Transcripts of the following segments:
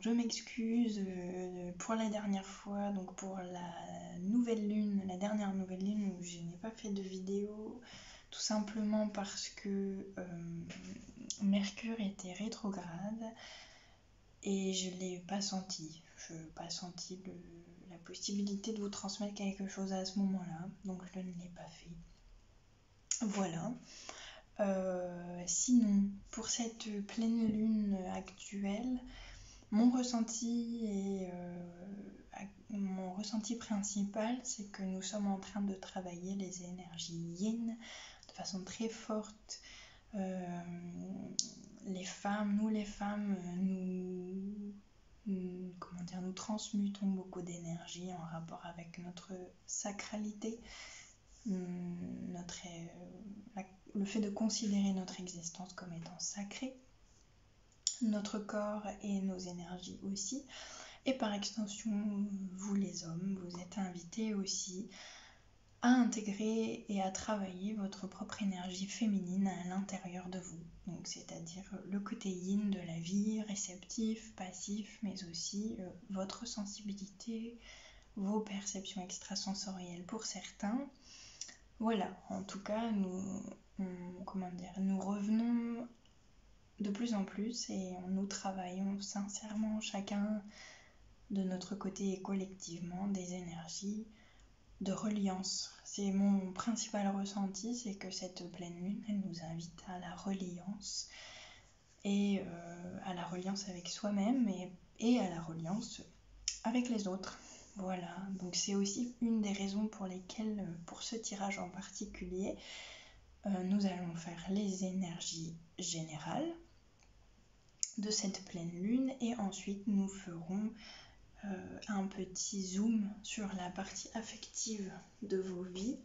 Je m'excuse pour la dernière fois, donc pour la nouvelle lune, la dernière nouvelle lune où je n'ai pas fait de vidéo, tout simplement parce que Mercure était rétrograde et je l'ai pas senti. Je n'ai pas senti la possibilité de vous transmettre quelque chose à ce moment-là, donc je ne l'ai pas fait. Voilà. Sinon, pour cette pleine lune actuelle, mon ressenti principal, c'est que nous sommes en train de travailler les énergies yin de façon très forte. Les femmes, nous transmutons beaucoup d'énergie en rapport avec notre sacralité, le fait de considérer notre existence comme étant sacrée, notre corps et nos énergies aussi. Et par extension, vous les hommes, vous êtes invités aussi à intégrer et à travailler votre propre énergie féminine à l'intérieur de vous. Donc, c'est-à-dire le côté yin de la vie, réceptif, passif, mais aussi votre sensibilité, vos perceptions extrasensorielles pour certains. Voilà, en tout cas, nous revenons de plus en plus et nous travaillons sincèrement chacun de notre côté et collectivement des énergies de reliance. C'est mon principal ressenti, c'est que cette pleine lune, elle nous invite à la reliance et à la reliance avec soi-même et à la reliance avec les autres. Voilà, donc c'est aussi une des raisons pour lesquelles, pour ce tirage en particulier, nous allons faire les énergies générales de cette pleine lune et ensuite nous ferons un petit zoom sur la partie affective de vos vies.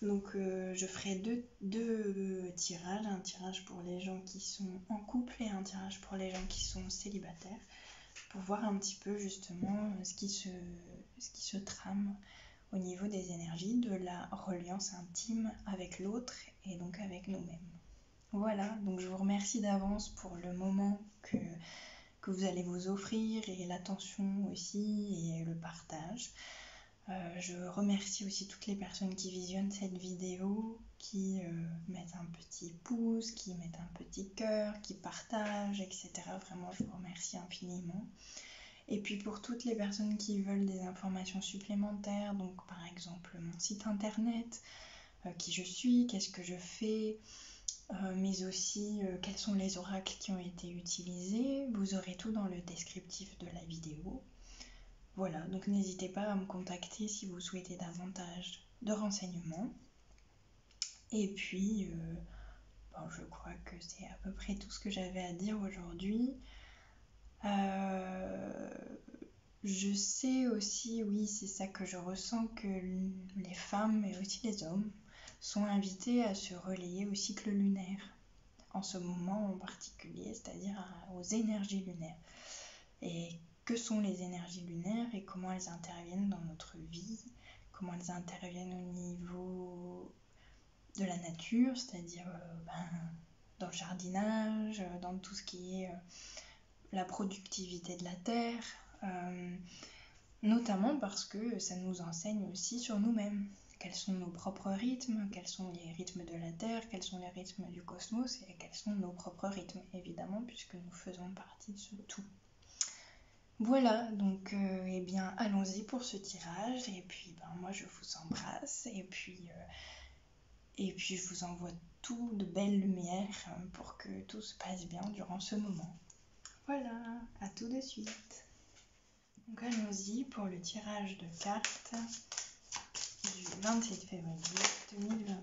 Donc je ferai deux tirages, un tirage pour les gens qui sont en couple et un tirage pour les gens qui sont célibataires, pour voir un petit peu justement ce qui se trame au niveau des énergies, de la reliance intime avec l'autre et donc avec nous-mêmes. Voilà, donc je vous remercie d'avance pour le moment que vous allez vous offrir et l'attention aussi et le partage. Je remercie aussi toutes les personnes qui visionnent cette vidéo, qui mettent un petit pouce, qui mettent un petit cœur, qui partagent, etc. Vraiment, je vous remercie infiniment. Et puis pour toutes les personnes qui veulent des informations supplémentaires, donc par exemple mon site internet, qui je suis, qu'est-ce que je fais, mais aussi quels sont les oracles qui ont été utilisés, vous aurez tout dans le descriptif de la vidéo. Voilà, donc n'hésitez pas à me contacter si vous souhaitez davantage de renseignements. Et puis, je crois que c'est à peu près tout ce que j'avais à dire aujourd'hui. Je sais aussi, oui, c'est ça que je ressens, que les femmes, mais aussi les hommes, sont invités à se relayer au cycle lunaire, en ce moment en particulier, c'est-à-dire aux énergies lunaires. Et que sont les énergies lunaires et comment elles interviennent dans notre vie, comment elles interviennent au niveau de la nature, c'est-à-dire dans le jardinage, dans tout ce qui est la productivité de la terre, notamment parce que ça nous enseigne aussi sur nous-mêmes. Quels sont nos propres rythmes, quels sont les rythmes de la Terre, quels sont les rythmes du cosmos et quels sont nos propres rythmes, évidemment, puisque nous faisons partie de ce tout. Voilà, donc eh bien allons-y pour ce tirage et puis moi je vous embrasse et puis je vous envoie tout de belles lumières pour que tout se passe bien durant ce moment. Voilà, à tout de suite. Donc allons-y pour le tirage de cartes du 27 février 2021.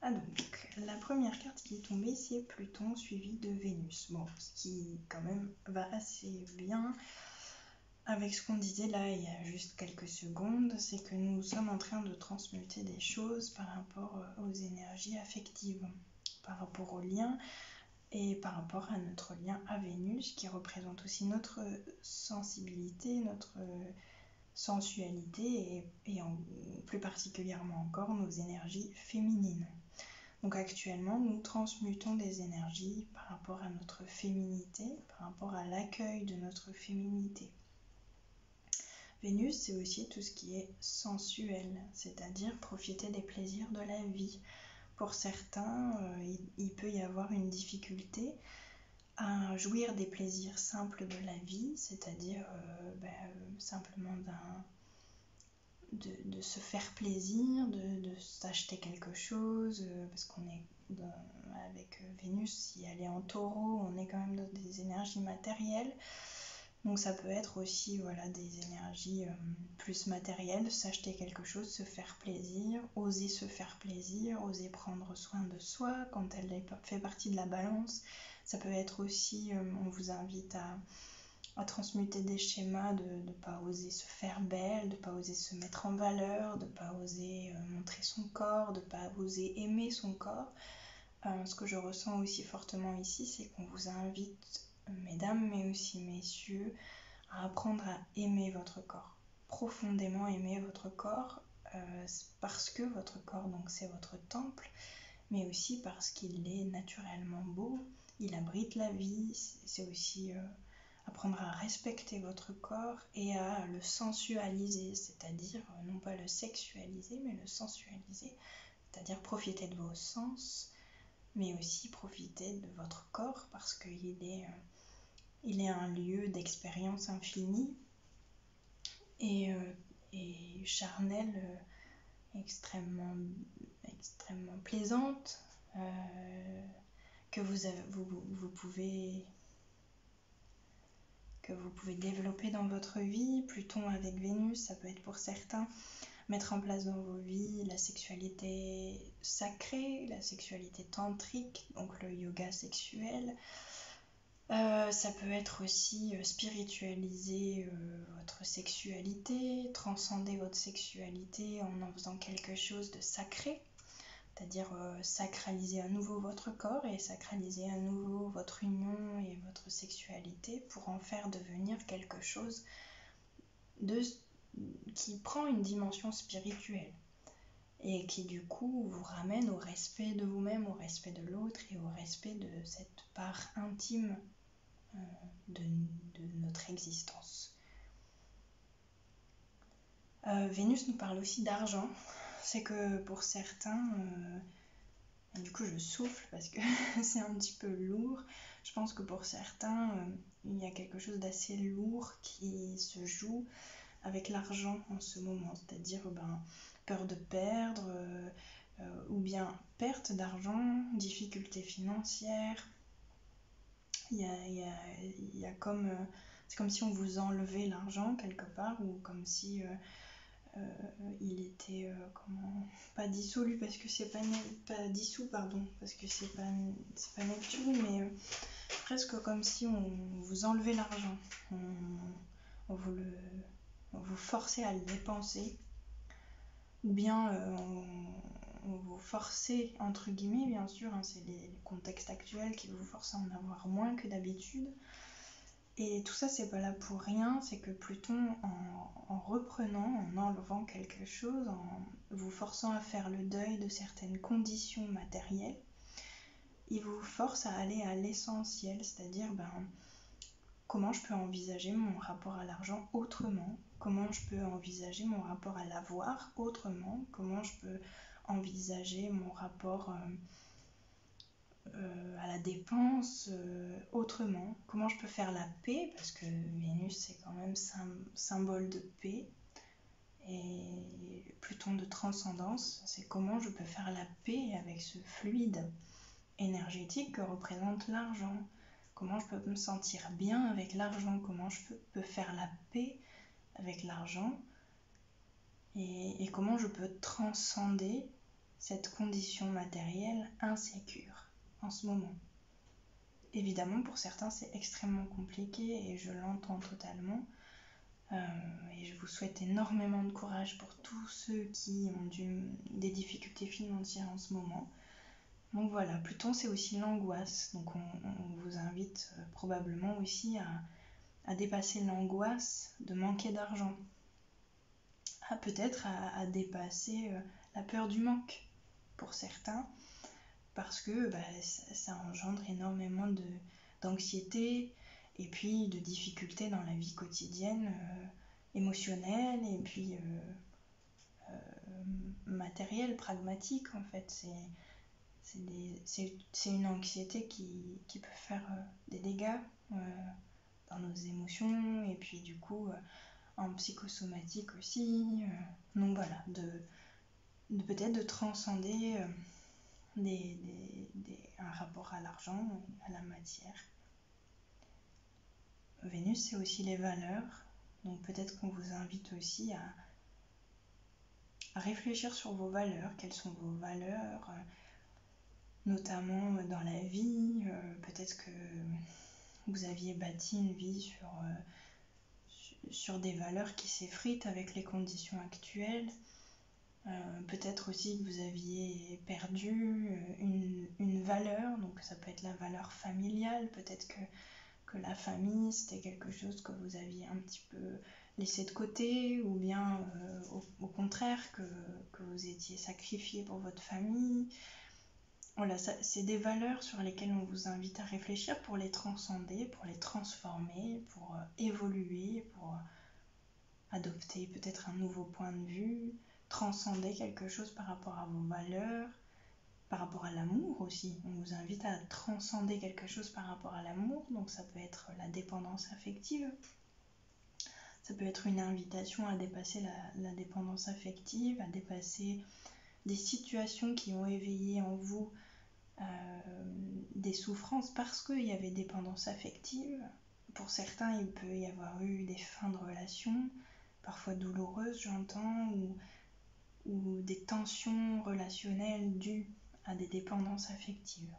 Ah donc, la première carte qui est tombée, c'est Pluton suivi de Vénus. Bon, ce qui quand même va assez bien avec ce qu'on disait là il y a juste quelques secondes, c'est que nous sommes en train de transmuter des choses par rapport aux énergies affectives, par rapport aux liens et par rapport à notre lien à Vénus qui représente aussi notre sensibilité, notre sensualité et plus particulièrement encore nos énergies féminines. Donc actuellement, nous transmutons des énergies par rapport à notre féminité, par rapport à l'accueil de notre féminité. Vénus, c'est aussi tout ce qui est sensuel, c'est-à-dire profiter des plaisirs de la vie. Pour certains, il peut y avoir une difficulté à jouir des plaisirs simples de la vie, c'est-à-dire simplement de se faire plaisir, de s'acheter quelque chose, parce qu'on est avec Vénus, si elle est en taureau, on est quand même dans des énergies matérielles. Donc ça peut être aussi des énergies plus matérielles, s'acheter quelque chose, se faire plaisir, oser se faire plaisir, oser prendre soin de soi quand elle fait partie de la balance. Ça peut être aussi, on vous invite à transmuter des schémas de ne pas oser se faire belle, de ne pas oser se mettre en valeur, de ne pas oser montrer son corps, de ne pas oser aimer son corps. Ce que je ressens aussi fortement ici, c'est qu'on vous invite, mesdames mais aussi messieurs, à apprendre à aimer votre corps, profondément aimer votre corps, parce que votre corps, donc c'est votre temple, mais aussi parce qu'il est naturellement beau, il abrite la vie, c'est aussi apprendre à respecter votre corps et à le sensualiser, c'est-à-dire non pas le sexualiser, mais le sensualiser, c'est-à-dire profiter de vos sens, mais aussi profiter de votre corps parce qu'il est un lieu d'expérience infinie et charnelle, extrêmement plaisante, que vous pouvez développer dans votre vie. Pluton avec Vénus, ça peut être pour certains mettre en place dans vos vies la sexualité sacrée, la sexualité tantrique, donc le yoga sexuel. Ça peut être aussi spiritualiser votre sexualité, transcender votre sexualité en faisant quelque chose de sacré, c'est-à-dire sacraliser à nouveau votre corps et sacraliser à nouveau votre union et votre sexualité pour en faire devenir quelque chose qui prend une dimension spirituelle et qui du coup vous ramène au respect de vous-même, au respect de l'autre et au respect de cette part intime de notre existence. Vénus nous parle aussi d'argent. C'est que pour certains, du coup je souffle parce que c'est un petit peu lourd. Je pense que pour certains, il y a quelque chose d'assez lourd qui se joue avec l'argent en ce moment, c'est-à-dire peur de perdre, ou bien perte d'argent, difficultés financières. Il y a comme c'est comme si on vous enlevait l'argent quelque part, ou comme si il était pas dissolu parce que c'est pas dissous, pardon, parce que c'est pas Neptune, mais presque comme si on vous enlevait l'argent, on vous forçait à le dépenser, ou bien on vous forçait, entre guillemets bien sûr, c'est les contextes actuels qui vous forcent à en avoir moins que d'habitude. Et tout ça, c'est pas là pour rien, c'est que Pluton, en reprenant, en enlevant quelque chose, en vous forçant à faire le deuil de certaines conditions matérielles, il vous force à aller à l'essentiel, c'est-à-dire comment je peux envisager mon rapport à l'argent autrement, comment je peux envisager mon rapport à l'avoir autrement, comment je peux envisager mon rapport à la dépense autrement, comment je peux faire la paix, parce que Vénus c'est quand même symbole de paix, et Pluton de transcendance, c'est comment je peux faire la paix avec ce fluide énergétique que représente l'argent, comment je peux me sentir bien avec l'argent, comment je peux faire la paix avec l'argent, et comment je peux transcender cette condition matérielle insécure en ce moment. Évidemment, pour certains, c'est extrêmement compliqué et je l'entends totalement. Et je vous souhaite énormément de courage pour tous ceux qui ont des difficultés financières en ce moment. Donc voilà, Pluton c'est aussi l'angoisse, donc on vous invite probablement aussi à dépasser l'angoisse de manquer d'argent, peut-être à dépasser la peur du manque pour certains, parce que ça engendre énormément d'anxiété et puis de difficultés dans la vie quotidienne, émotionnelle et puis matérielle, pragmatique en fait. C'est une anxiété qui peut faire des dégâts dans nos émotions et puis du coup en psychosomatique aussi. Donc voilà, de peut-être de transcender un rapport à l'argent, à la matière. Vénus, c'est aussi les valeurs, donc peut-être qu'on vous invite aussi à réfléchir sur vos valeurs, quelles sont vos valeurs, notamment dans la vie. Peut-être que vous aviez bâti une vie sur des valeurs qui s'effritent avec les conditions actuelles. Peut-être aussi que vous aviez perdu une valeur, donc ça peut être la valeur familiale, peut-être que la famille c'était quelque chose que vous aviez un petit peu laissé de côté, ou bien au contraire que vous étiez sacrifié pour votre famille. Voilà, c'est des valeurs sur lesquelles on vous invite à réfléchir pour les transcender, pour les transformer, pour évoluer, pour adopter peut-être un nouveau point de vue, transcender quelque chose par rapport à vos valeurs, par rapport à l'amour aussi. On vous invite à transcender quelque chose par rapport à l'amour, donc ça peut être la dépendance affective. Ça peut être une invitation à dépasser la dépendance affective, à dépasser des situations qui ont éveillé en vous des souffrances parce qu'il y avait dépendance affective. Pour certains, il peut y avoir eu des fins de relations, parfois douloureuses, j'entends, ou des tensions relationnelles dues à des dépendances affectives.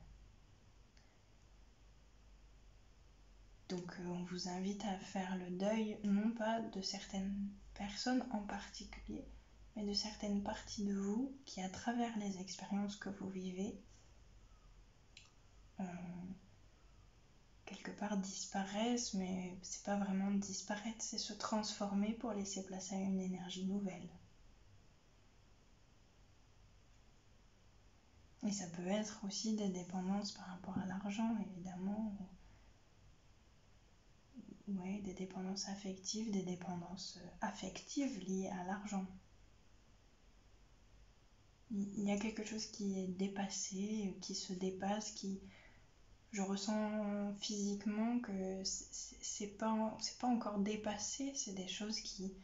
Donc on vous invite à faire le deuil, non pas de certaines personnes en particulier, mais de certaines parties de vous qui, à travers les expériences que vous vivez, quelque part disparaissent, mais c'est pas vraiment disparaître, c'est se transformer pour laisser place à une énergie nouvelle. Et ça peut être aussi des dépendances par rapport à l'argent, évidemment, ouais, des dépendances affectives, des dépendances affectives liées à l'argent. Il y a quelque chose qui est dépassé, qui se dépasse, je ressens physiquement que c'est pas encore dépassé, c'est des choses qui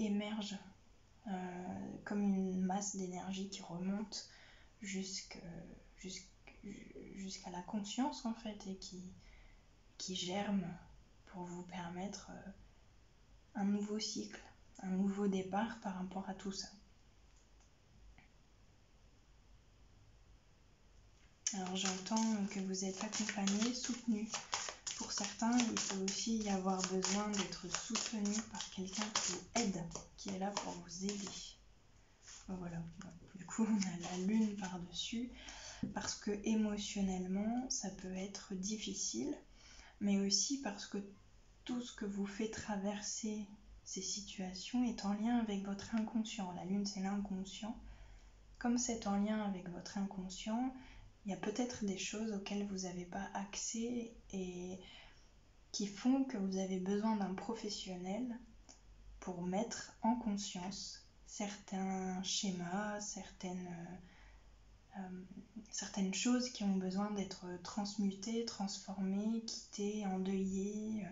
émergent comme une masse d'énergie qui remonte jusqu'à la conscience en fait, et qui germe pour vous permettre un nouveau cycle, un nouveau départ par rapport à tout ça. Alors j'entends que vous êtes accompagné, soutenu. Pour certains, il peut aussi y avoir besoin d'être soutenu par quelqu'un qui vous aide, qui est là pour vous aider. Voilà, du coup on a la lune par-dessus, parce que émotionnellement ça peut être difficile, mais aussi parce que tout ce que vous fait traverser ces situations est en lien avec votre inconscient. La lune c'est l'inconscient. Comme c'est en lien avec votre inconscient, il y a peut-être des choses auxquelles vous n'avez pas accès et qui font que vous avez besoin d'un professionnel pour mettre en conscience certains schémas, certaines choses qui ont besoin d'être transmutées, transformées, quittées, endeuillées.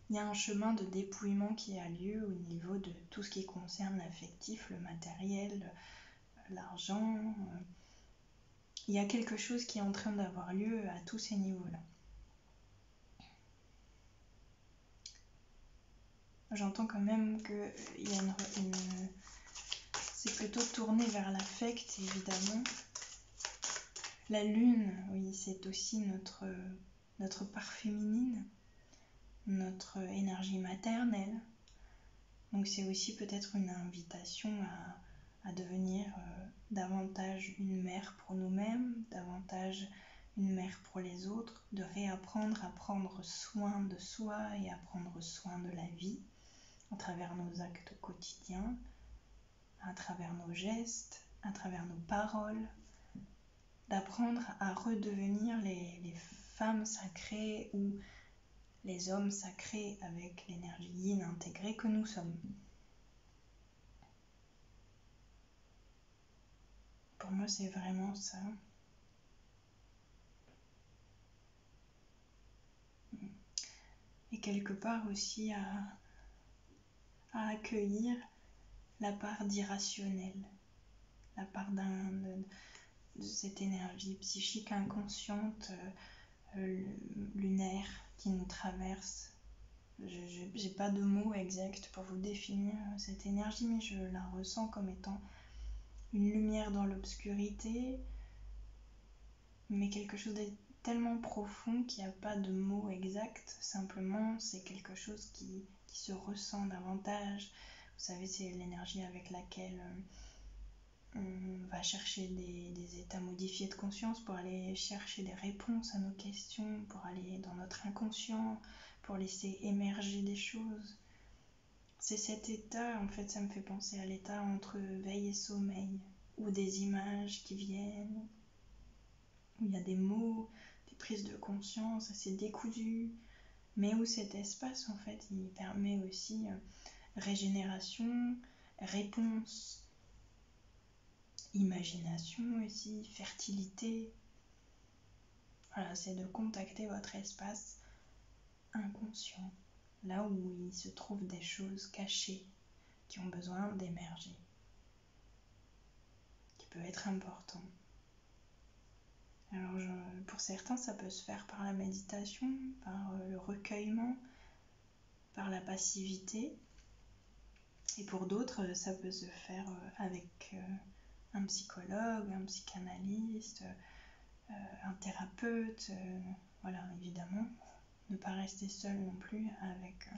Il y a un chemin de dépouillement qui a lieu au niveau de tout ce qui concerne l'affectif, le matériel, l'argent. Il y a quelque chose qui est en train d'avoir lieu à tous ces niveaux-là. J'entends quand même qu'il y a c'est plutôt tourné vers l'affect, évidemment. La lune, oui, c'est aussi notre part féminine, notre énergie maternelle. Donc c'est aussi peut-être une invitation à devenir davantage une mère pour nous-mêmes, davantage une mère pour les autres, de réapprendre à prendre soin de soi et à prendre soin de la vie à travers nos actes quotidiens, à travers nos gestes, à travers nos paroles, d'apprendre à redevenir les femmes sacrées ou les hommes sacrés avec l'énergie yin intégrée que nous sommes. Pour moi, c'est vraiment ça. Et quelque part aussi à accueillir la part d'irrationnel, la part de cette énergie psychique inconsciente, lunaire qui nous traverse. J'ai pas de mots exacts pour vous définir cette énergie, mais je la ressens comme étant une lumière dans l'obscurité, mais quelque chose de tellement profond qu'il n'y a pas de mots exacts, simplement c'est quelque chose qui se ressent davantage. Vous savez, c'est l'énergie avec laquelle on va chercher des états modifiés de conscience pour aller chercher des réponses à nos questions, pour aller dans notre inconscient, pour laisser émerger des choses. C'est cet état, en fait, ça me fait penser à l'état entre veille et sommeil, où des images qui viennent, où il y a des mots, des prises de conscience assez décousues, mais où cet espace, en fait, il permet aussi régénération, réponse, imagination aussi, fertilité. Voilà, c'est de contacter votre espace inconscient, là où il se trouve des choses cachées qui ont besoin d'émerger, qui peut être important. Alors pour certains, ça peut se faire par la méditation, par le recueillement, par la passivité, et pour d'autres, ça peut se faire avec un psychologue, un psychanalyste, un thérapeute, voilà, évidemment. Ne pas rester seul non plus avec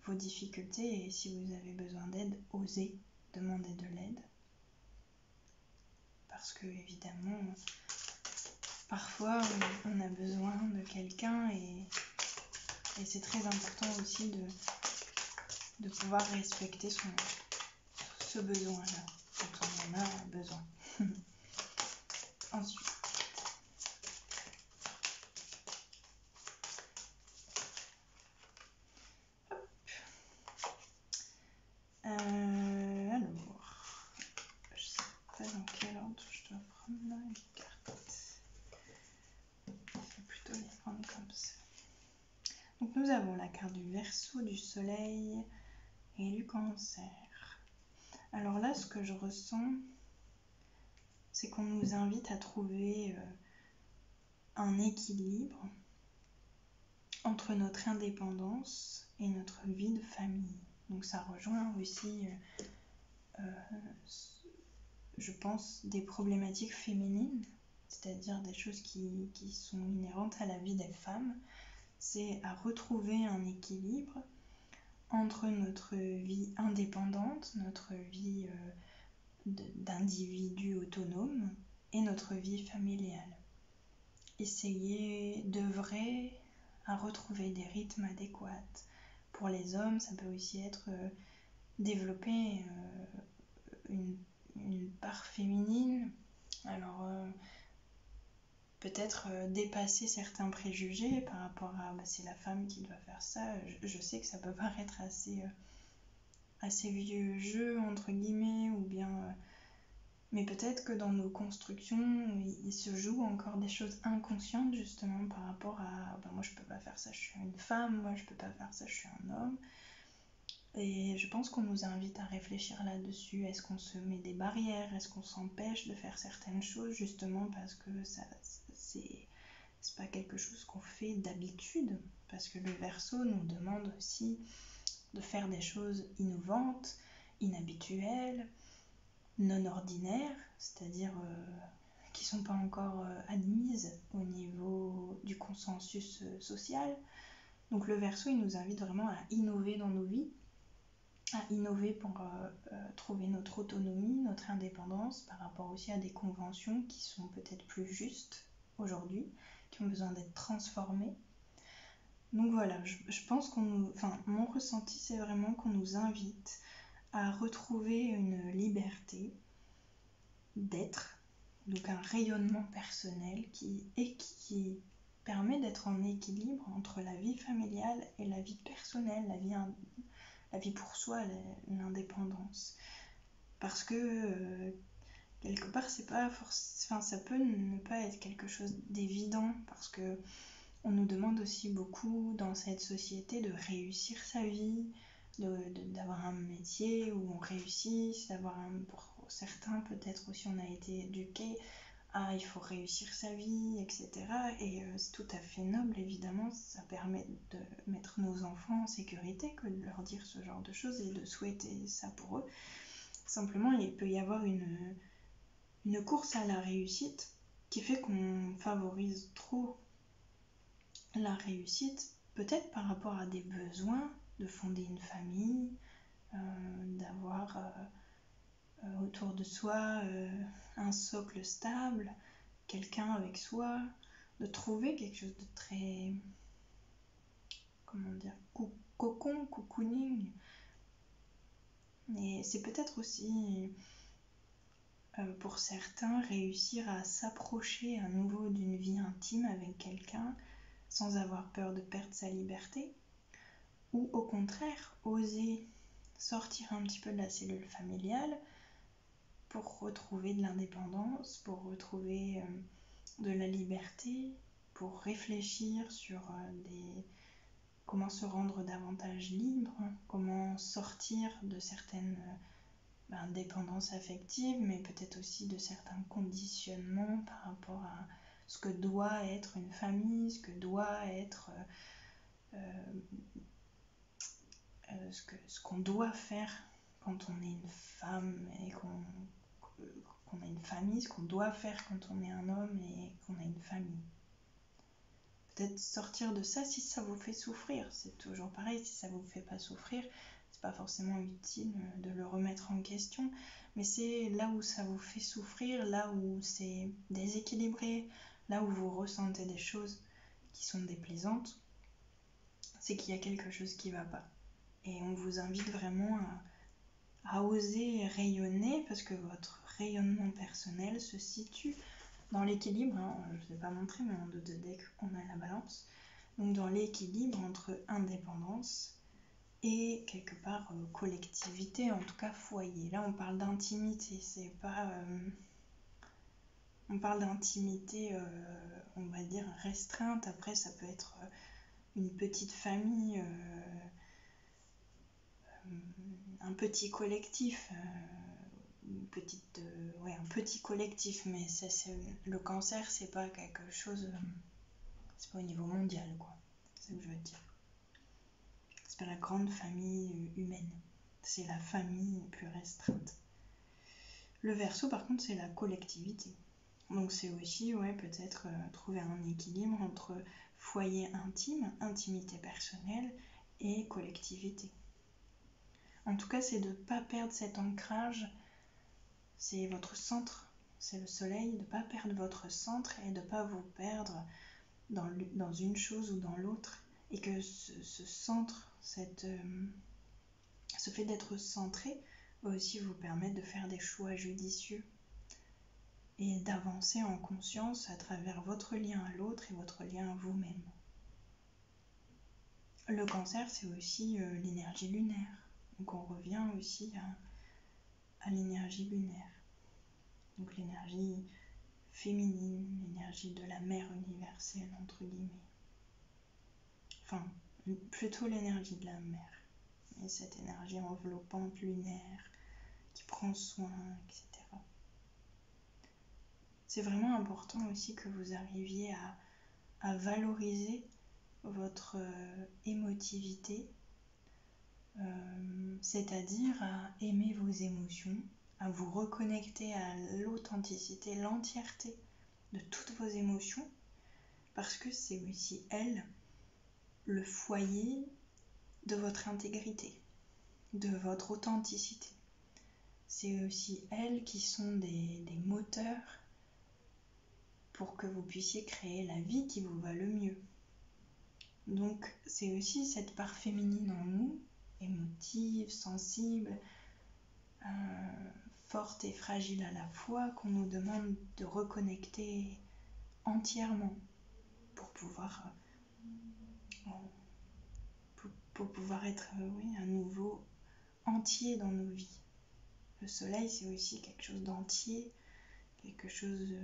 vos difficultés, et si vous avez besoin d'aide, osez demander de l'aide. Parce que, évidemment, parfois on a besoin de quelqu'un, et c'est très important aussi de pouvoir respecter ce besoin-là, quand on en a besoin. Ensuite, alors, je sais pas dans quel ordre je dois prendre là les cartes. Je vais plutôt les prendre comme ça. Donc nous avons la carte du Verseau, du Soleil et du Cancer. Alors là, ce que je ressens, c'est qu'on nous invite à trouver un équilibre entre notre indépendance et notre vie de famille. Donc ça rejoint aussi, je pense, des problématiques féminines, c'est-à-dire des choses qui sont inhérentes à la vie des femmes. C'est à retrouver un équilibre entre notre vie indépendante, notre vie d'individu autonome et notre vie familiale. Essayer d'œuvrer à retrouver des rythmes adéquats. Pour les hommes, ça peut aussi être développer une part féminine. Alors, peut-être dépasser certains préjugés par rapport à c'est la femme qui doit faire ça. Je sais que ça peut paraître assez vieux jeu, entre guillemets, ou bien... mais peut-être que dans nos constructions, il se joue encore des choses inconscientes, justement, par rapport à moi je peux pas faire ça, je suis une femme, moi je peux pas faire ça, je suis un homme. Et je pense qu'on nous invite à réfléchir là-dessus. Est-ce qu'on se met des barrières? Est-ce qu'on s'empêche de faire certaines choses, justement parce que c'est pas quelque chose qu'on fait d'habitude? Parce que le Verseau nous demande aussi de faire des choses innovantes, inhabituelles, non ordinaires, c'est-à-dire qui ne sont pas encore admises au niveau du consensus social. Donc le Verseau, il nous invite vraiment à innover dans nos vies, à innover pour trouver notre autonomie, notre indépendance par rapport aussi à des conventions qui sont peut-être plus justes aujourd'hui, qui ont besoin d'être transformées. Donc voilà, je pense mon ressenti, c'est vraiment qu'on nous invite à retrouver une liberté d'être, donc un rayonnement personnel qui permet d'être en équilibre entre la vie familiale et la vie personnelle, la vie pour soi, l'indépendance. Parce que quelque part, c'est pas ça peut ne pas être quelque chose d'évident, parce que on nous demande aussi beaucoup dans cette société de réussir sa vie, d'avoir un métier où on réussit, pour certains peut-être aussi on a été éduqués à il faut réussir sa vie, etc. Et c'est tout à fait noble, évidemment, ça permet de mettre nos enfants en sécurité que de leur dire ce genre de choses et de souhaiter ça pour eux. Simplement, il peut y avoir une course à la réussite qui fait qu'on favorise trop la réussite, peut-être par rapport à des besoins de fonder une famille, d'avoir autour de soi un socle stable, quelqu'un avec soi, de trouver quelque chose de très, comment dire, cocon, cocooning. Et c'est peut-être aussi pour certains réussir à s'approcher à nouveau d'une vie intime avec quelqu'un sans avoir peur de perdre sa liberté, ou au contraire oser sortir un petit peu de la cellule familiale pour retrouver de l'indépendance, pour retrouver de la liberté, pour réfléchir sur comment se rendre davantage libre, comment sortir de certaines dépendances affectives, mais peut-être aussi de certains conditionnements par rapport à ce que doit être une famille, ce que doit être ce qu'on doit faire quand on est une femme et qu'on a une famille, ce qu'on doit faire quand on est un homme et qu'on a une famille. Peut-être sortir de ça si ça vous fait souffrir, c'est toujours pareil, si ça vous fait pas souffrir, c'est pas forcément utile de le remettre en question, mais c'est là où ça vous fait souffrir, là où c'est déséquilibré, là où vous ressentez des choses qui sont déplaisantes, c'est qu'il y a quelque chose qui va pas. Et on vous invite vraiment à oser rayonner, parce que votre rayonnement personnel se situe dans l'équilibre, je ne vous ai pas montré, mais en 2 de deck, on a la balance. Donc dans l'équilibre entre indépendance et quelque part collectivité, en tout cas foyer. Là, on parle d'intimité, c'est pas... on parle d'intimité, on va dire, restreinte. Après, ça peut être une petite famille, un petit collectif, un petit collectif, mais ça, le cancer, c'est pas quelque chose, c'est pas au niveau mondial, quoi. C'est ce que je veux dire. C'est pas la grande famille humaine, c'est la famille plus restreinte. Le Verseau, par contre, c'est la collectivité. Donc c'est aussi, peut-être trouver un équilibre entre foyer intime, intimité personnelle et collectivité. En tout cas, c'est de ne pas perdre cet ancrage. C'est votre centre, c'est le soleil, de ne pas perdre votre centre et de ne pas vous perdre dans une chose ou dans l'autre. Et que ce centre, ce fait d'être centré, va aussi vous permettre de faire des choix judicieux et d'avancer en conscience à travers votre lien à l'autre et votre lien à vous-même. Le cancer, c'est aussi l'énergie lunaire. Donc on revient aussi à l'énergie lunaire. Donc l'énergie féminine, l'énergie de la mère universelle, entre guillemets. Enfin, plutôt l'énergie de la mère. Et cette énergie enveloppante lunaire qui prend soin, etc. C'est vraiment important aussi que vous arriviez à valoriser votre émotivité, c'est-à-dire à aimer vos émotions, à vous reconnecter à l'authenticité, l'entièreté de toutes vos émotions, parce que c'est aussi elles le foyer de votre intégrité, de votre authenticité. C'est aussi elles qui sont des moteurs pour que vous puissiez créer la vie qui vous va le mieux. Donc c'est aussi cette part féminine en nous, émotive, sensible, forte et fragile à la fois, qu'on nous demande de reconnecter entièrement pour pouvoir être à nouveau entier dans nos vies. Le soleil, c'est aussi quelque chose d'entier, quelque chose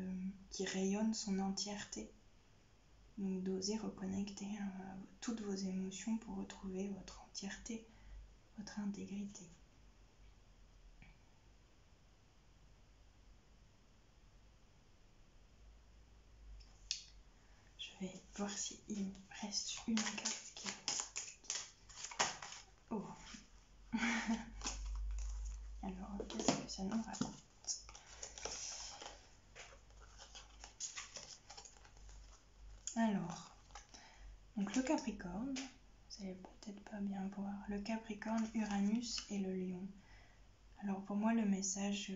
qui rayonne son entièreté. Donc d'oser reconnecter à toutes vos émotions pour retrouver votre entièreté, votre intégrité. Je vais voir s'il me reste une carte qui... Oh. Alors, qu'est-ce que ça nous raconte? Alors, donc le Capricorne, vous allez peut-être pas bien voir, le Capricorne, Uranus et le Lion. Alors pour moi, le message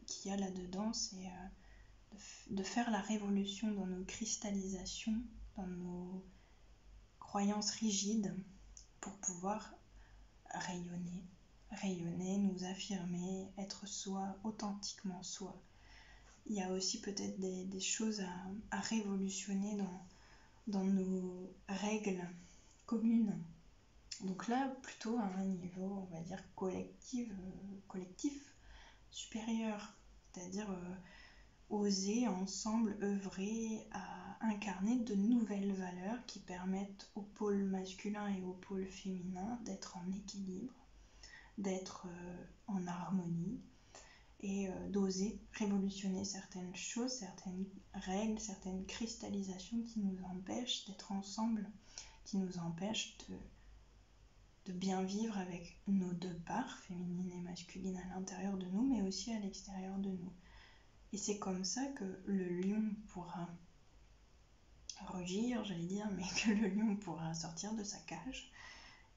qu'il y a là-dedans, c'est de faire la révolution dans nos cristallisations, dans nos croyances rigides, pour pouvoir rayonner, nous affirmer, être soi, authentiquement soi. Il y a aussi peut-être des choses à révolutionner dans nos règles communes. Donc là, plutôt à un niveau, on va dire, collectif, supérieur. C'est-à-dire oser ensemble œuvrer à incarner de nouvelles valeurs qui permettent au pôle masculin et au pôle féminin d'être en équilibre, d'être en harmonie, et d'oser révolutionner certaines choses, certaines règles, certaines cristallisations qui nous empêchent d'être ensemble, qui nous empêchent de bien vivre avec nos deux parts, féminine et masculine, à l'intérieur de nous, mais aussi à l'extérieur de nous. Et c'est comme ça que le lion pourra rugir, j'allais dire, mais que le lion pourra sortir de sa cage,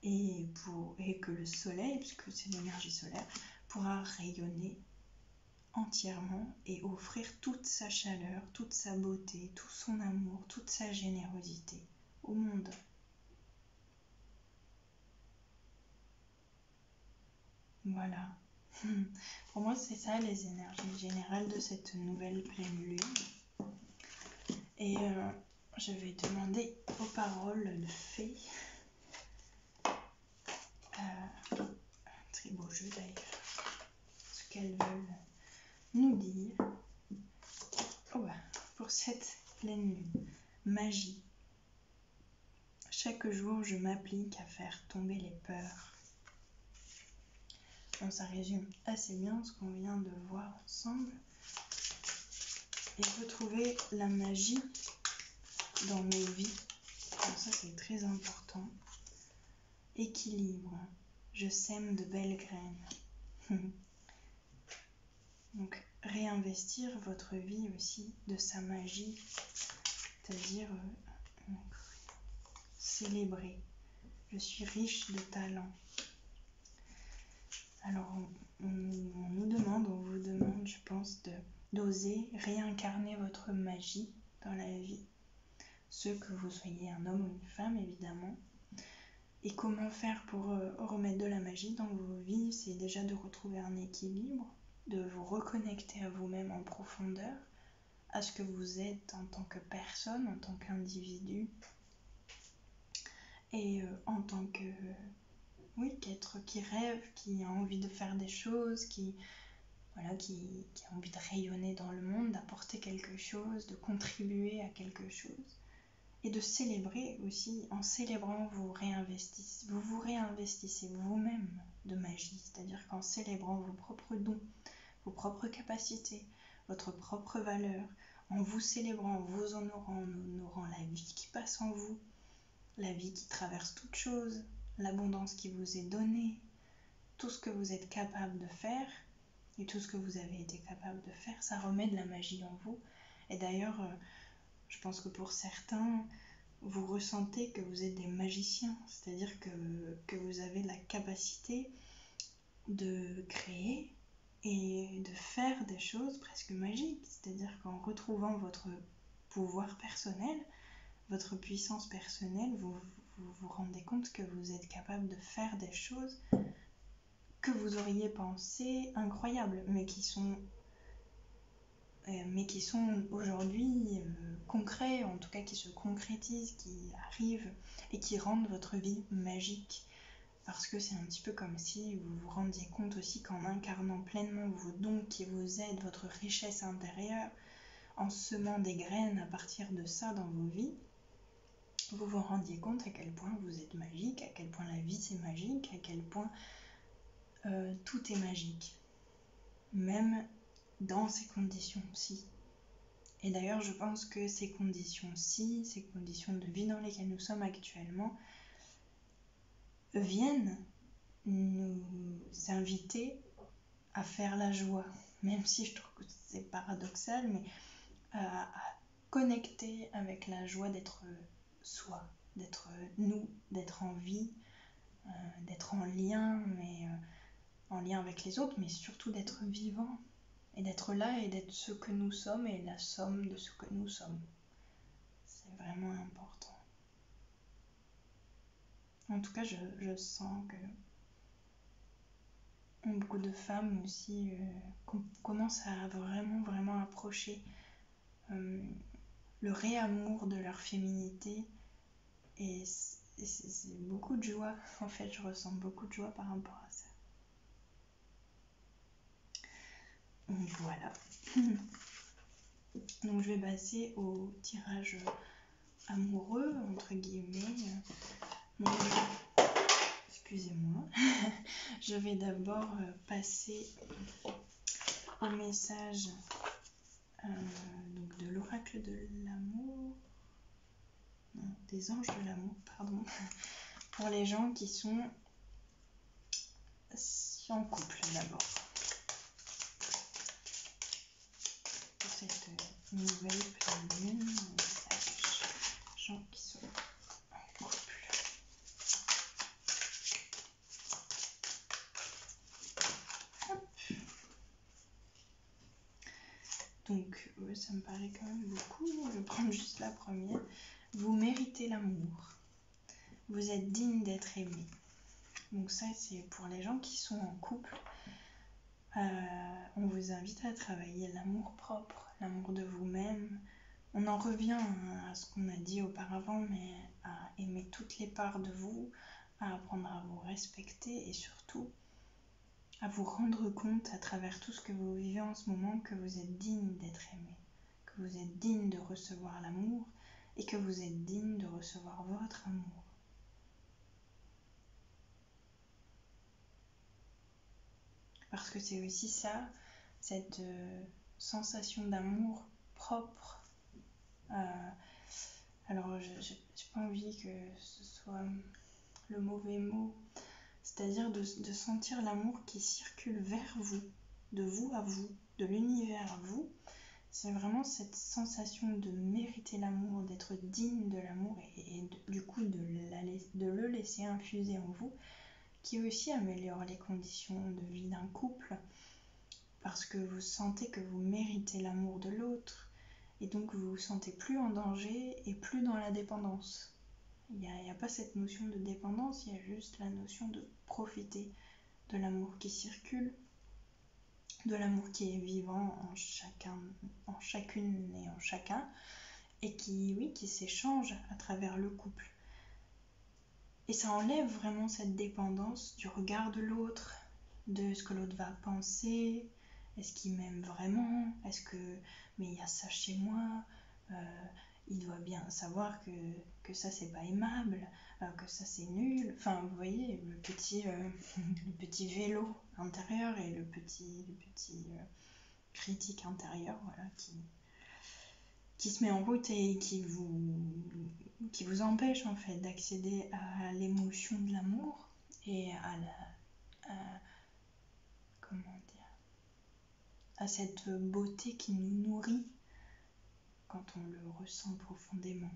et que le soleil, puisque c'est l'énergie solaire, pourra rayonner entièrement et offrir toute sa chaleur, toute sa beauté, tout son amour, toute sa générosité au monde. Voilà. Pour moi, c'est ça les énergies générales de cette nouvelle pleine lune. Et je vais demander aux paroles de fées. Très beau jeu d'ailleurs. Ce qu'elles veulent nous dire. Pour cette pleine lune. Magie. Chaque jour, je m'applique à faire tomber les peurs. Bon, ça résume assez bien ce qu'on vient de voir ensemble. Et retrouver la magie dans nos vies. Donc ça, c'est très important. Équilibre. Je sème de belles graines. Donc, réinvestir votre vie aussi de sa magie. C'est-à-dire célébrer. Je suis riche de talent. Alors, on vous demande, je pense, d'oser réincarner votre magie dans la vie. Ce que vous soyez un homme ou une femme, évidemment. Et comment faire pour remettre de la magie dans vos vies? C'est déjà de retrouver un équilibre, de vous reconnecter à vous-même en profondeur, à ce que vous êtes en tant que personne, en tant qu'individu, et en tant qu'être qui rêve, qui a envie de faire des choses, qui a envie de rayonner dans le monde, d'apporter quelque chose, de contribuer à quelque chose. Et de célébrer aussi, en célébrant, vous vous réinvestissez vous-même de magie, c'est-à-dire qu'en célébrant vos propres dons, vos propres capacités, votre propre valeur, en vous célébrant, en vous honorant la vie qui passe en vous, la vie qui traverse toute chose, l'abondance qui vous est donnée, tout ce que vous êtes capable de faire, et tout ce que vous avez été capable de faire, ça remet de la magie en vous. Et d'ailleurs, je pense que pour certains, vous ressentez que vous êtes des magiciens, c'est-à-dire que vous avez la capacité de créer et de faire des choses presque magiques, c'est-à-dire qu'en retrouvant votre pouvoir personnel, votre puissance personnelle, vous rendez compte que vous êtes capable de faire des choses que vous auriez pensé incroyables, mais qui sont aujourd'hui concrets, en tout cas qui se concrétisent, qui arrivent et qui rendent votre vie magique. Parce que c'est un petit peu comme si vous vous rendiez compte aussi qu'en incarnant pleinement vos dons qui vous aident, votre richesse intérieure, en semant des graines à partir de ça dans vos vies, vous vous rendiez compte à quel point vous êtes magique, à quel point la vie c'est magique, à quel point tout est magique. Même dans ces conditions-ci. Et d'ailleurs, je pense que ces conditions-ci, ces conditions de vie dans lesquelles nous sommes actuellement, viennent nous inviter à faire la joie. Même si je trouve que c'est paradoxal, mais à connecter avec la joie d'être soi, d'être nous, d'être en vie, d'être en lien, mais en lien avec les autres, mais surtout d'être vivant. Et d'être là et d'être ce que nous sommes et la somme de ce que nous sommes. C'est vraiment important. En tout cas, je sens que beaucoup de femmes aussi commencent à vraiment approcher le réamour de leur féminité. Et c'est beaucoup de joie. En fait, je ressens beaucoup de joie par rapport à ça. Voilà. Donc je vais passer au tirage amoureux, entre guillemets. Excusez-moi. Je vais d'abord passer au message donc de l'oracle de l'amour. Non, des anges de l'amour, pardon. Pour les gens qui sont en couple d'abord. Pour cette nouvelle pleine lune, message. Gens qui sont en couple. Donc, ça me paraît quand même beaucoup. Je vais prendre juste la première. Vous méritez l'amour. Vous êtes digne d'être aimé. Donc ça, c'est pour les gens qui sont en couple. On vous invite à travailler l'amour propre, l'amour de vous-même. On en revient à ce qu'on a dit auparavant, mais à aimer toutes les parts de vous, à apprendre à vous respecter et surtout à vous rendre compte à travers tout ce que vous vivez en ce moment que vous êtes digne d'être aimé, que vous êtes digne de recevoir l'amour et que vous êtes digne de recevoir votre amour. Parce que c'est aussi ça, cette sensation d'amour propre. Alors, j'ai pas envie que ce soit le mauvais mot, c'est-à-dire de sentir l'amour qui circule vers vous, de vous à vous, de l'univers à vous. C'est vraiment cette sensation de mériter l'amour, d'être digne de l'amour et du coup de le laisser infuser en vous, qui aussi améliore les conditions de vie d'un couple, parce que vous sentez que vous méritez l'amour de l'autre, et donc vous vous sentez plus en danger et plus dans la dépendance. Il n'y a pas cette notion de dépendance, il y a juste la notion de profiter de l'amour qui circule, de l'amour qui est vivant en chacune et en chacun, et qui s'échange à travers le couple. Et ça enlève vraiment cette dépendance du regard de l'autre, de ce que l'autre va penser, est-ce qu'il m'aime vraiment, mais il y a ça chez moi, il doit bien savoir que ça c'est pas aimable, que ça c'est nul. Enfin, vous voyez, le petit vélo intérieur et le petit critique intérieur, voilà, qui se met en route et qui vous empêche en fait d'accéder à l'émotion de l'amour et comment dire, à cette beauté qui nous nourrit quand on le ressent profondément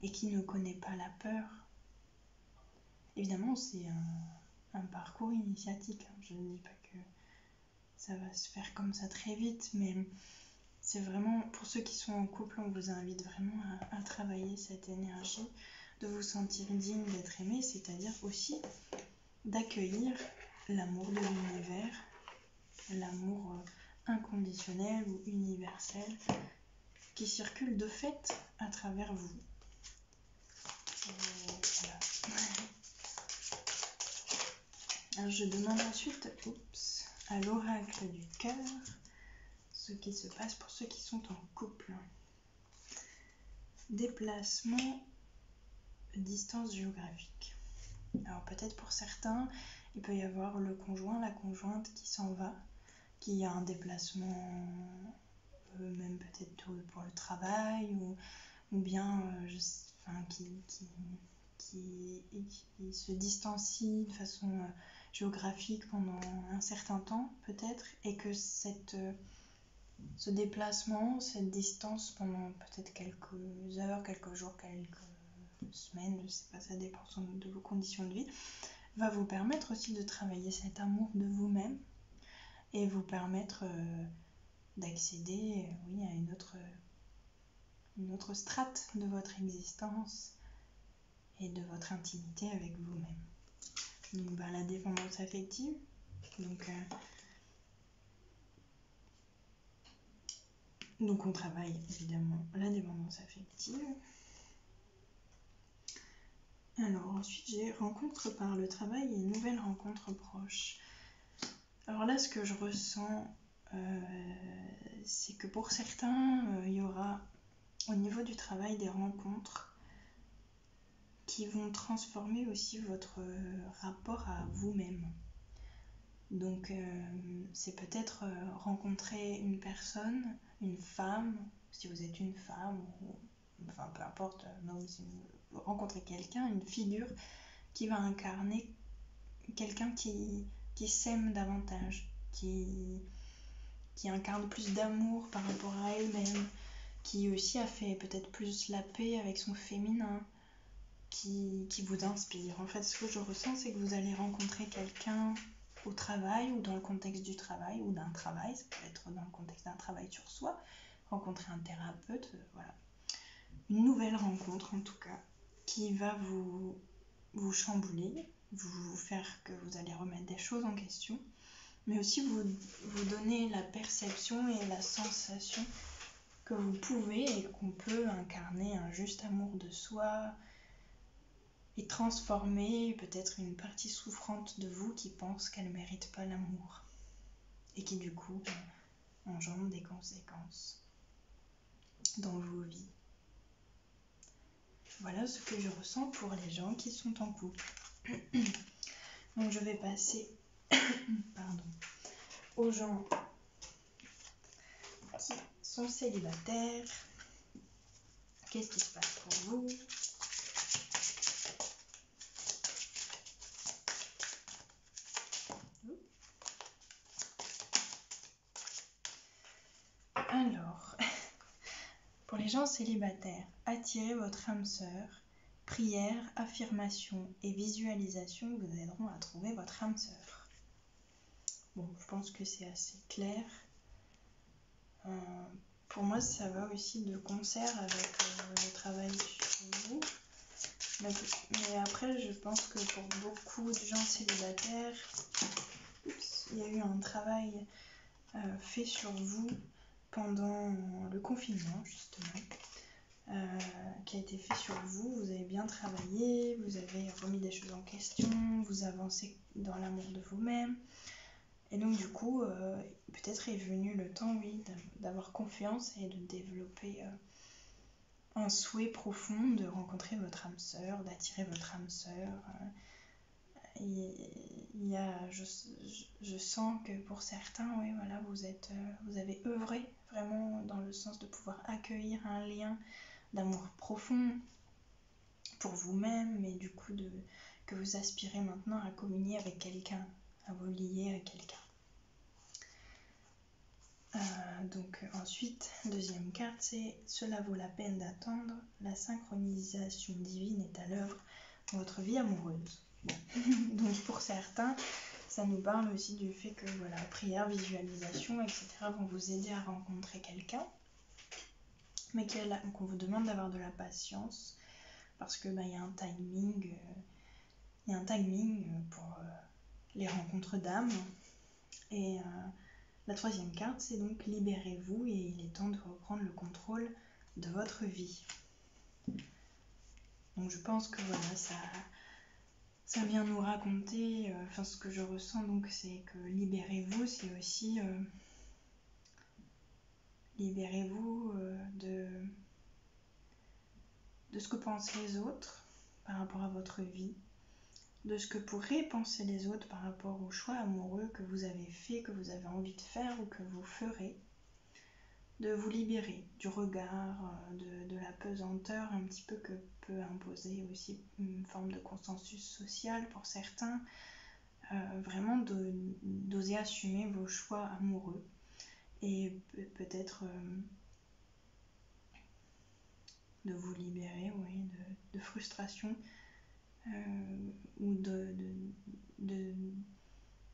et qui ne connaît pas la peur. Évidemment, c'est un parcours initiatique. Je ne dis pas que ça va se faire comme ça très vite, mais c'est vraiment, pour ceux qui sont en couple, on vous invite vraiment à travailler cette énergie, de vous sentir digne d'être aimé, c'est-à-dire aussi d'accueillir l'amour de l'univers, l'amour inconditionnel ou universel qui circule de fait à travers vous. Voilà. Alors je demande ensuite à l'oracle du cœur ce qui se passe pour ceux qui sont en couple. Déplacement, distance géographique. Alors peut-être pour certains, il peut y avoir le conjoint, la conjointe qui s'en va, qui a un déplacement, même peut-être pour le travail, ou bien qui se distancie de façon géographique pendant un certain temps peut-être, et que ce déplacement, cette distance pendant peut-être quelques heures, quelques jours, quelques semaines, je ne sais pas, ça dépend de vos conditions de vie, va vous permettre aussi de travailler cet amour de vous-même et vous permettre d'accéder à une autre strate de votre existence et de votre intimité avec vous-même. Donc la dépendance affective, donc on travaille évidemment la dépendance affective. Alors ensuite j'ai rencontre par le travail et nouvelle rencontre proche. Alors là ce que je ressens, c'est que pour certains il y aura au niveau du travail des rencontres qui vont transformer aussi votre rapport à vous-même. Donc c'est peut-être rencontrer une personne, une femme, si vous êtes une femme, ou enfin peu importe, rencontrer quelqu'un, une figure qui va incarner quelqu'un qui s'aime davantage, qui incarne plus d'amour par rapport à elle-même, qui aussi a fait peut-être plus la paix avec son féminin, qui vous inspire. En fait, ce que je ressens, c'est que vous allez rencontrer quelqu'un au travail ou dans le contexte du travail ou d'un travail, ça peut être dans le contexte d'un travail sur soi, rencontrer un thérapeute, voilà. Une nouvelle rencontre en tout cas, qui va vous chambouler, vous faire que vous allez remettre des choses en question, mais aussi vous donner la perception et la sensation que vous pouvez et qu'on peut incarner un juste amour de soi et transformer peut-être une partie souffrante de vous qui pense qu'elle ne mérite pas l'amour et qui du coup engendre des conséquences dans vos vies. Voilà ce que je ressens pour les gens qui sont en couple. Donc je vais passer aux gens qui sont célibataires. Qu'est-ce qui se passe pour vous ? Alors, pour les gens célibataires, attirez votre âme sœur. Prière, affirmation et visualisation vous aideront à trouver votre âme sœur. Bon, je pense que c'est assez clair. Pour moi, ça va aussi de concert avec le travail sur vous. Mais après, je pense que pour beaucoup de gens célibataires, il y a eu un travail fait sur vous pendant le confinement, justement, qui a été fait sur vous. Vous avez bien travaillé, vous avez remis des choses en question, vous avancez dans l'amour de vous-même. Et donc du coup, peut-être est venu le temps, oui, d'avoir confiance et de développer un souhait profond de rencontrer votre âme sœur, d'attirer votre âme sœur. Je sens que pour certains, oui, voilà, vous avez œuvré vraiment dans le sens de pouvoir accueillir un lien d'amour profond pour vous-même, mais du coup que vous aspirez maintenant à communier avec quelqu'un, à vous lier à quelqu'un. Donc ensuite, deuxième carte, c'est « Cela vaut la peine d'attendre, la synchronisation divine est à l'œuvre dans votre vie amoureuse ». Bon. Donc pour certains, ça nous parle aussi du fait que voilà, prière, visualisation, etc. vont vous aider à rencontrer quelqu'un, mais qu'on vous demande d'avoir de la patience, parce que y a un timing, pour les rencontres d'âme. Et la troisième carte, c'est donc libérez-vous et il est temps de reprendre le contrôle de votre vie. Donc je pense que voilà, ça vient nous raconter, ce que je ressens donc, c'est que libérez-vous, c'est aussi libérez-vous de ce que pensent les autres par rapport à votre vie, de ce que pourraient penser les autres par rapport aux choix amoureux que vous avez faits, que vous avez envie de faire ou que vous ferez, de vous libérer du regard, de la pesanteur un petit peu que peut imposer aussi une forme de consensus social pour certains, vraiment d'oser assumer vos choix amoureux et peut-être de vous libérer de frustration ou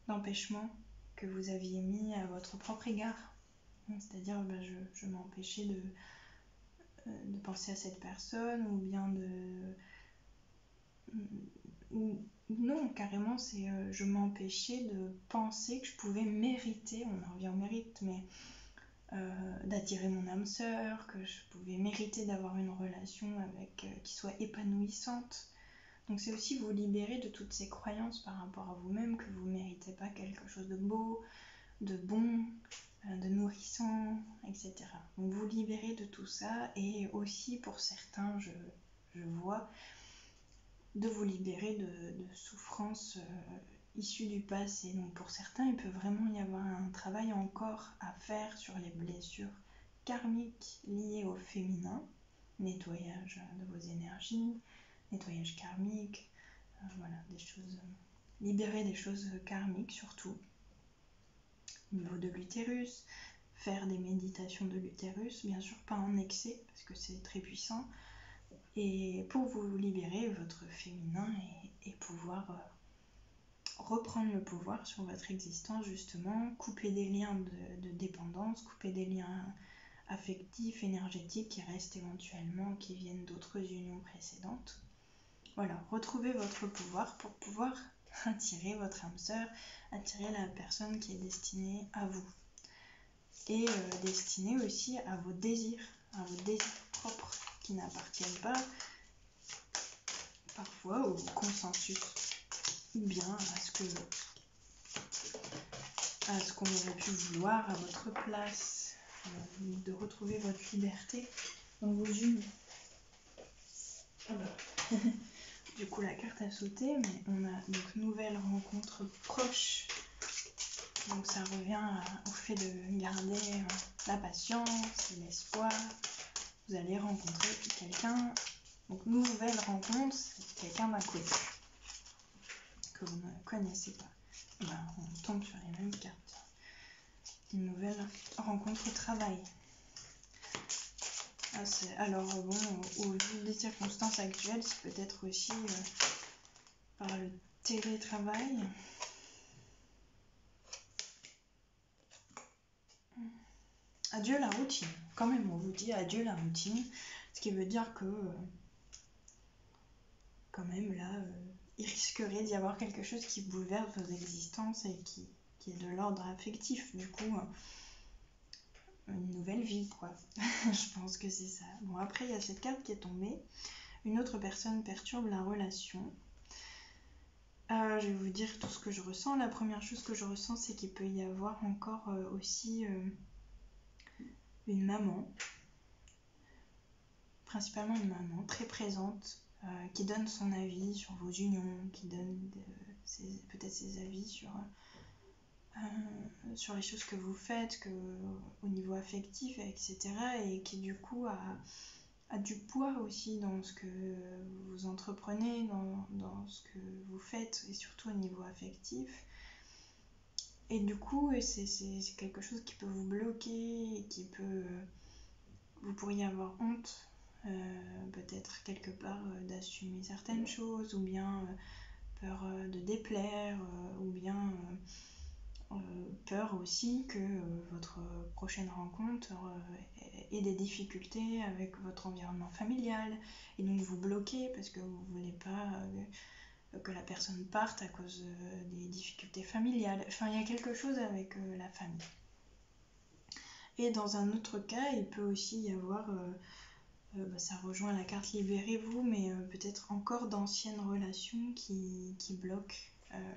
d'empêchement que vous aviez mis à votre propre égard. C'est-à-dire, je m'empêchais de penser à cette personne, ou bien ou non, carrément, c'est je m'empêchais de penser que je pouvais mériter, on en revient au mérite, mais d'attirer mon âme sœur, que je pouvais mériter d'avoir une relation qui soit épanouissante. Donc c'est aussi vous libérer de toutes ces croyances par rapport à vous-même, que vous ne méritez pas quelque chose de beau, de bon, de nourrissant, etc. Donc vous libérer de tout ça, et aussi pour certains, je vois, de vous libérer de souffrances issues du passé. Donc pour certains, il peut vraiment y avoir un travail encore à faire sur les blessures karmiques liées au féminin, nettoyage de vos énergies, nettoyage karmique, voilà, des choses, libérer des choses karmiques surtout, au niveau de l'utérus, faire des méditations de l'utérus, bien sûr pas en excès parce que c'est très puissant, et pour vous libérer votre féminin et pouvoir reprendre le pouvoir sur votre existence, justement, couper des liens de dépendance, couper des liens affectifs, énergétiques qui restent éventuellement, qui viennent d'autres unions précédentes. Voilà, retrouvez votre pouvoir pour pouvoir attirer votre âme sœur, attirer la personne qui est destinée à vous. Et destinée aussi à vos désirs propres qui n'appartiennent pas parfois au consensus, ou bien à ce qu'on aurait pu vouloir à votre place, de retrouver votre liberté dans vos unions. Du coup, la carte a sauté, mais on a donc nouvelle rencontre proche. Donc ça revient au fait de garder la patience et l'espoir. Vous allez rencontrer quelqu'un. Donc nouvelle rencontre, c'est quelqu'un d'inconnu que vous ne connaissez pas. On tombe sur les mêmes cartes. Une nouvelle rencontre au travail. Alors bon, au vu des circonstances actuelles, c'est peut-être aussi par le télétravail. Adieu la routine. Quand même, on vous dit adieu la routine, ce qui veut dire que quand même là, il risquerait d'y avoir quelque chose qui bouleverse vos existences et qui est de l'ordre affectif. Du coup, une nouvelle vie, quoi. Je pense que c'est ça. Bon, après, il y a cette carte qui est tombée. Une autre personne perturbe la relation. Je vais vous dire tout ce que je ressens. La première chose que je ressens, c'est qu'il peut y avoir encore aussi une maman, principalement une maman très présente, qui donne son avis sur vos unions, qui donne peut-être ses avis sur les choses que vous faites, au niveau affectif, etc. Et qui du coup a du poids aussi dans ce que vous entreprenez, dans ce que vous faites, et surtout au niveau affectif. Et du coup, c'est quelque chose qui peut vous bloquer, et qui peut... vous pourriez avoir honte, peut-être quelque part, d'assumer certaines choses, ou bien peur de déplaire, ou bien peur aussi que votre prochaine rencontre ait des difficultés avec votre environnement familial, et donc vous bloquez parce que vous ne voulez pas que la personne parte à cause des difficultés familiales. Enfin, il y a quelque chose avec la famille. Et dans un autre cas, il peut aussi y avoir, ça rejoint la carte libérez-vous, mais peut-être encore d'anciennes relations qui bloquent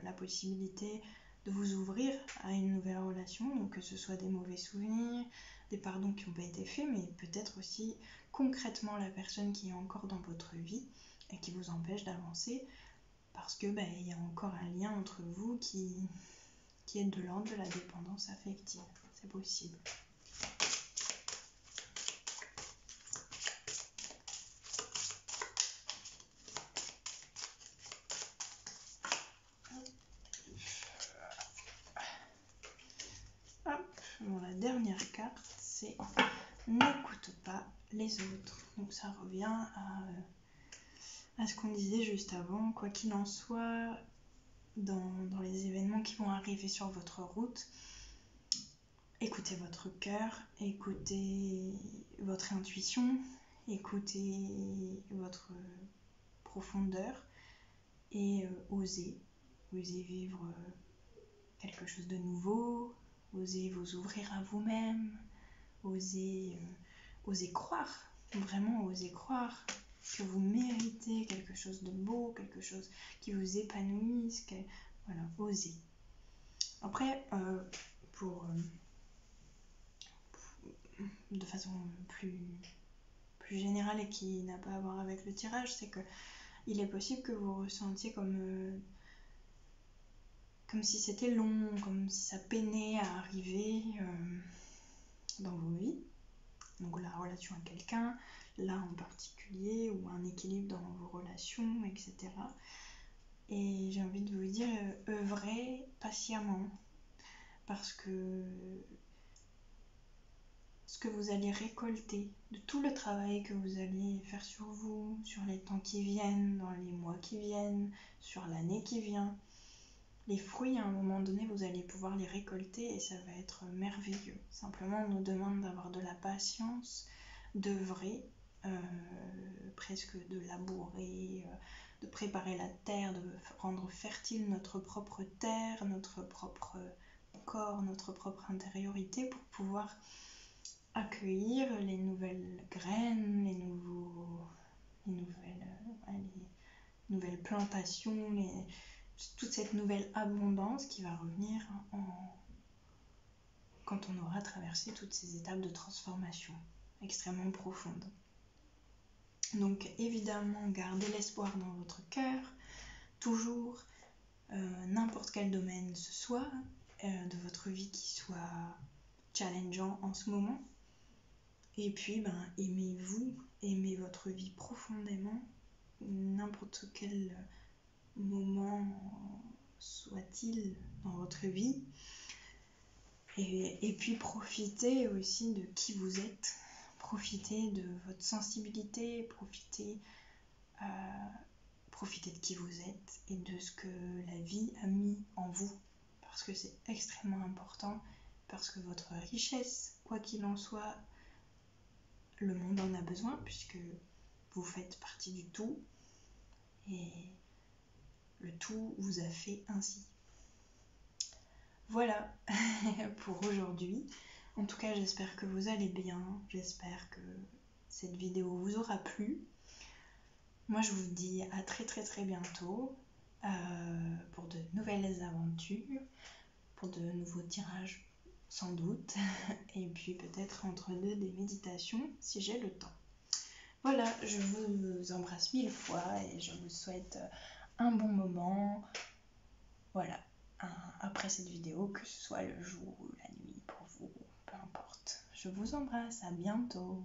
la possibilité de vous ouvrir à une nouvelle relation, donc que ce soit des mauvais souvenirs, des pardons qui n'ont pas été faits, mais peut-être aussi concrètement la personne qui est encore dans votre vie et qui vous empêche d'avancer, parce que il y a encore un lien entre vous qui est de l'ordre de la dépendance affective. C'est possible. Hop. Bon, la dernière carte, c'est n'écoute pas les autres. Donc ça revient à ce qu'on disait juste avant. Quoi qu'il en soit, dans les événements qui vont arriver sur votre route, écoutez votre cœur, écoutez votre intuition, écoutez votre profondeur et osez vivre quelque chose de nouveau, osez vous ouvrir à vous-même, osez croire, vraiment osez croire que vous méritez quelque chose de beau, quelque chose qui vous épanouisse, voilà, osez. Après, de façon plus générale et qui n'a pas à voir avec le tirage, c'est que il est possible que vous ressentiez comme si c'était long, comme si ça peinait à arriver dans vos vies. Donc la relation à quelqu'un, là en particulier, ou un équilibre dans vos relations, etc. Et j'ai envie de vous dire, œuvrez patiemment, parce que ce que vous allez récolter de tout le travail que vous allez faire sur vous, sur les temps qui viennent, dans les mois qui viennent, sur l'année qui vient, les fruits, à un moment donné, vous allez pouvoir les récolter et ça va être merveilleux. Simplement, on nous demande d'avoir de la patience, d'œuvrer, presque de labourer, de préparer la terre, de rendre fertile notre propre terre, notre propre corps, notre propre intériorité pour pouvoir accueillir les nouvelles graines, les nouvelles plantations, toute cette nouvelle abondance qui va revenir quand on aura traversé toutes ces étapes de transformation extrêmement profondes. Donc évidemment, gardez l'espoir dans votre cœur, toujours, n'importe quel domaine ce soit, de votre vie qui soit challengeant en ce moment. Et puis, aimez-vous, aimez votre vie profondément, n'importe quel moment soit-il dans votre vie. Et puis, profitez aussi de qui vous êtes, profitez de votre sensibilité, profitez de qui vous êtes et de ce que la vie a mis en vous, parce que c'est extrêmement important, parce que votre richesse, quoi qu'il en soit, le monde en a besoin, puisque vous faites partie du tout, et le tout vous a fait ainsi. Voilà pour aujourd'hui. En tout cas, j'espère que vous allez bien, j'espère que cette vidéo vous aura plu. Moi, je vous dis à très très très bientôt pour de nouvelles aventures, pour de nouveaux tirages sans doute, et puis peut-être entre deux des méditations si j'ai le temps. Voilà, je vous embrasse 1000 fois et je vous souhaite un bon moment. Voilà, après cette vidéo, que ce soit le jour ou la nuit pour vous, peu importe. Je vous embrasse, à bientôt.